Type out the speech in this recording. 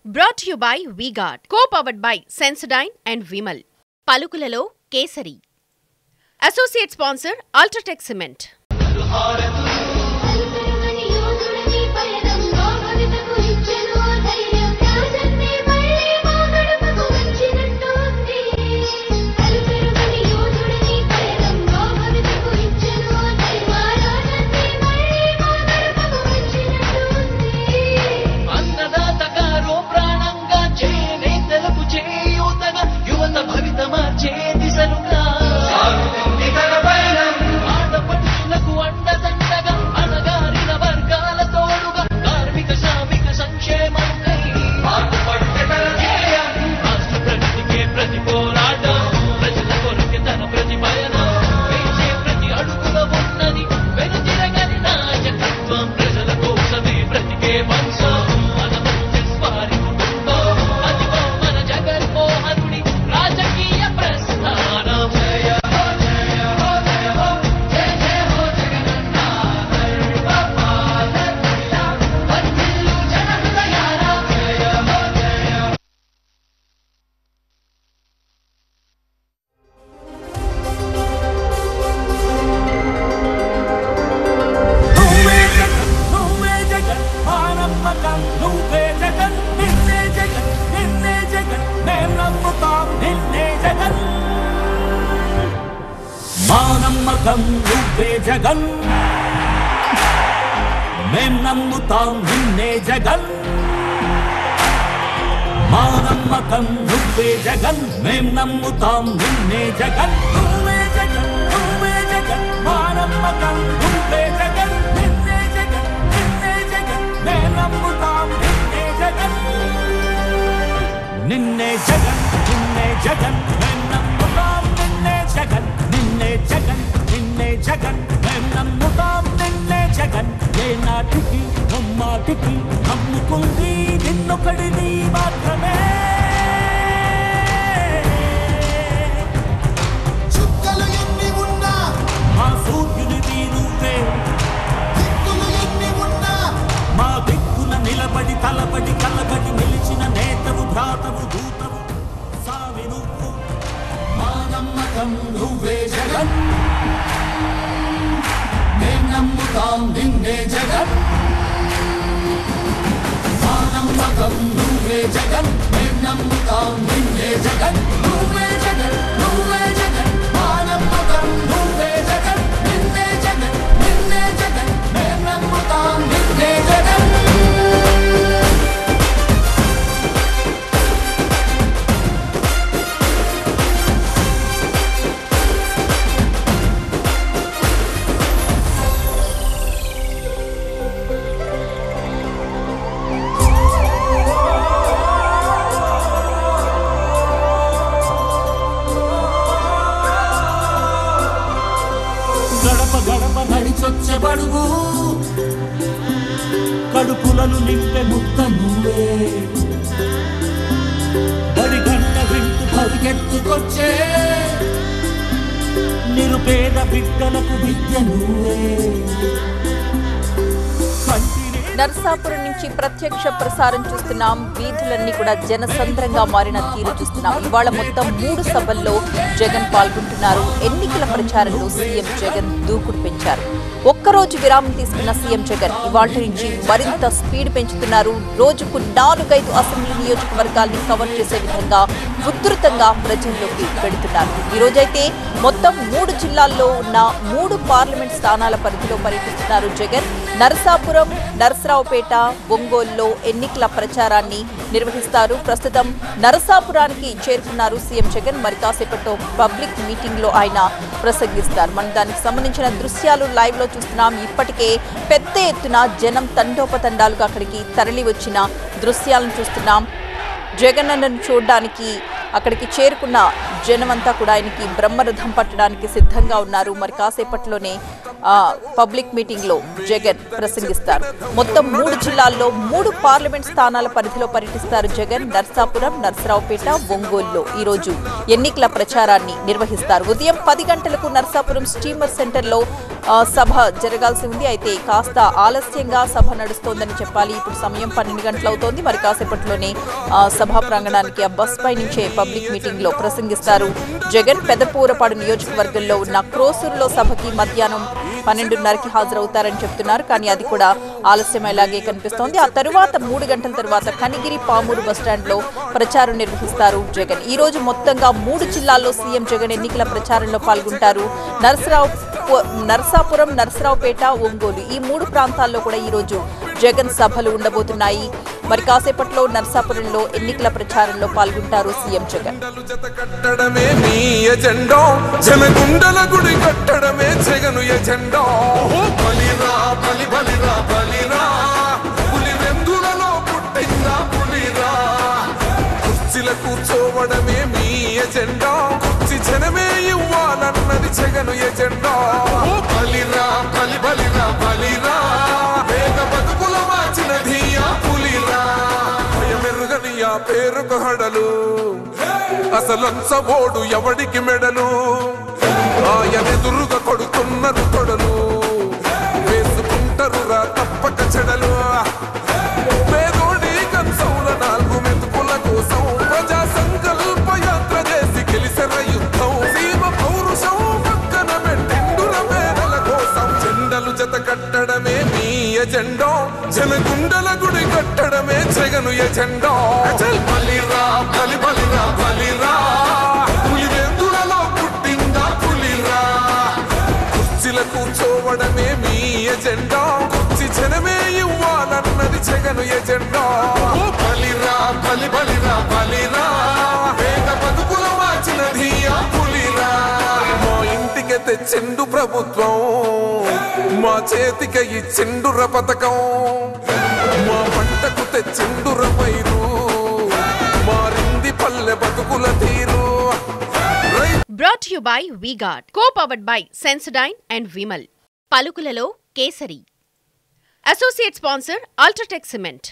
Brought to you by V-Guard, co-powered by Sensodyne and Vimal. Palukulalo Kesari. Associate sponsor Ultratech Cement. నమ్మకం నువ్వే జగన్ మేం నమ్ముతాం నిన్నే జగన్ మా నమ్మకం నువ్వే జగన్ మేం నమ్ముతాం నిన్నే జగన్ నువ్వే జగన్ నువ్వే జగన్ మా నమ్మకం నువ్వే జగన్ నిన్నే జగన్ మేం నమ్ముతాం నిన్నే జగన్ నిన్నే జగన్ మేం నమ్ముతాం నిన్నే జగన్ జగన్ మేం నమ్ముతాం నిన్నే జగన్ ఏ నాటికి నమ్మాటికి నమ్ముకుంది నిన్నొకడిని మాత్రమే చుక్కలు ఎన్ని ఉన్నా మా సూర్యునిది నువ్వే దిక్కులు ఎన్ని ఉన్నా మా దిక్కున నిలబడి తలబడి కలబడి నిలిచిన నేతవు భ్రాతవు దూతవు సామి నువ్వు మా నమ్మకం నువ్వే జగన్ నమ్ముతాం నిన్నే జగన్ మా నమ్మకం నువ్వే జగన్ మేం నమ్ముతాం నిన్నే జగన్ నువ్వే జగన్ మా నమ్మకం నువ్వే జగన్ నిన్నే జగన్ మేం నమ్ముతాం నిన్నే జగన్ గడప నడిచొచ్చే బడుగు కడుపులను నింపే ముద్ద నువ్వే బడి గంట వింటూ పరిగెత్తుకొచ్చే నిరుపేద బిడ్డలకు విద్య నువ్వే నరసాపురం నుంచి ప్రత్యక్ష ప్రసారం చూస్తున్నాం. వీధులన్నీ కూడా జనసంద్రంగా మారిన తీరు చూస్తున్నాం. ఇవాళ మొత్తం 3 సభల్లో జగన్ పాల్గొంటున్నారు. ఎన్నికల ప్రచారంలో సీఎం జగన్ దూకుడు పెంచారు. ఒక్కరోజు విరామం తీసుకున్న సీఎం జగన్ ఇవాళ నుంచి మరింత స్పీడ్ పెంచుతున్నారు. రోజుకు 4-5 అసెంబ్లీ నియోజకవర్గాల్ని కవర్ చేసే విధంగా ఉధృతంగా ప్రజల్లోకి పెడుతున్నారు. ఈ రోజైతే మొత్తం 3 జిల్లాల్లో ఉన్న 3 పార్లమెంట్ స్థానాల పరిధిలో పర్యటిస్తున్నారు జగన్. నరసాపురం, నరసరావుపేట, ఒంగోలులో ఎన్నికల ప్రచారాన్ని నిర్వహిస్తారు. ప్రస్తుతం నరసాపురానికి చేరుకున్నారు సీఎం జగన్. మరి కాసేపట్లో పబ్లిక్ మీటింగ్ లో ఆయన ప్రసంగిస్తారు. మనం దానికి సంబంధించిన దృశ్యాలు లైవ్ లో చూస్తున్నాం. ఇప్పటికే పెద్ద ఎత్తున జనం తండోపతండాలుగా అక్కడికి తరలి వచ్చిన దృశ్యాలను చూస్తున్నాం. జగన్ అన్నను చూడడానికి అక్కడికి చేరుకున్న జనమంతా కూడా ఆయనకి బ్రహ్మరథం పట్టడానికి సిద్ధంగా ఉన్నారు. మరి కాసేపట్లోనే పబ్లిక్ మీటింగ్ లో జగన్ ప్రసంగిస్తారు. మొత్తం 3 జిల్లాల్లో 3 పార్లమెంట్ స్థానాల పరిధిలో పర్యటిస్తారు జగన్. నర్సాపురం, నర్సరావుపేట, ఒంగోలులో ఈ రోజు ఎన్నికల ప్రచారాన్ని నిర్వహిస్తారు. ఉదయం 10 గంటలకు నర్సాపురం స్టీమర్ సెంటర్ లో సభ జరగాల్సి ఉంది. అయితే కాస్త ఆలస్యంగా సభ నడుస్తోందని చెప్పాలి. ఇప్పుడు సమయం 12 గంటలవుతోంది. మరి కాసేపట్లోనే సభా ప్రాంగణానికి బస్ పై నుంచే పబ్లిక్ మీటింగ్ లో ప్రసంగిస్తారు జగన్. పెదపూరపాడు నియోజకవర్గంలో ఉన్న క్రోసూరులో సభకి మధ్యాహ్నం 12:30కి హాజరవుతారని చెప్తున్నారు. కానీ అది కూడా ఆలస్యమయ్యేలాగే కనిపిస్తోంది. ఆ తరువాత 3 గంటల తర్వాత కనిగిరి పామూరు బస్టాండ్ లో ప్రచారం నిర్వహిస్తారు జగన్. ఈ రోజు మొత్తంగా 3 జిల్లాల్లో సీఎం జగన్ ఎన్నికల ప్రచారంలో పాల్గొంటారు. నర్సాపురం, నర్సరావుపేట, ఒంగోలు ఈ 3 ప్రాంతాల్లో కూడా ఈ రోజు జగన్ సభలు ఉండబోతున్నాయి. మరి కాసేపట్లో నర్సాపురంలో ఎన్నికల ప్రచారంలో పాల్గొంటారు సీఎం జగన్. కూర్చోవడమే మీ ఎజెండా, కుర్చీ జనమే ఇవ్వాలన్నది జగన్ ఎజెండా. బలిరా బలి బలిరా బలిరా, వేగ బతుకుల మార్చిన ధీయా పులిరా, భయమెరుగని ఆ పేరుకు హడలు, అసలంచబోడు ఎవడికి మెడలు, ఆయనెదురుగా కొడుతున్నారు తొడలు, వేసుకుంటారు రా తప్పక చెడలు. పేదోడి కంచౌల 4 మెతుకుల కోసం ప్రజా సంకల్ప యాత్ర చేసి గెలిసిన యుద్ధం, సీమ పౌరుషం పక్కన పెట్టిండుర పేదల కోసం. జెండలు జత కట్టడమే మీ ఎజెండా, జనగుండల గుడి కట్టడమే జగను ఎజెండా. బలిరా బలి బలిరా బలిరా, పులివెందులలో పుట్టిందా పులిరా, కుర్చీల కూర్చోవడమే మీ ఎజెండా, కుర్చీ జనమే ఇవ్వాలన్నది జగను ఎజెండా. బలిరా బలి బలిరా బలిరా, వేగ బతుకుల మార్చిన ధీయా పులిరా. మా ఇంటికి తెచ్చిండు ప్రభుత్వం, మా చేతికి ఇచ్చిండుర పథకం, మా పంటకు తెచ్చిండుర పైరు, మారింది పల్లె బతుకుల తీరు. Brought to you by V-Guard. Co-powered by Sensodyne and Vimal. పలుకులలో kesari. Associate sponsor Ultratech Cement.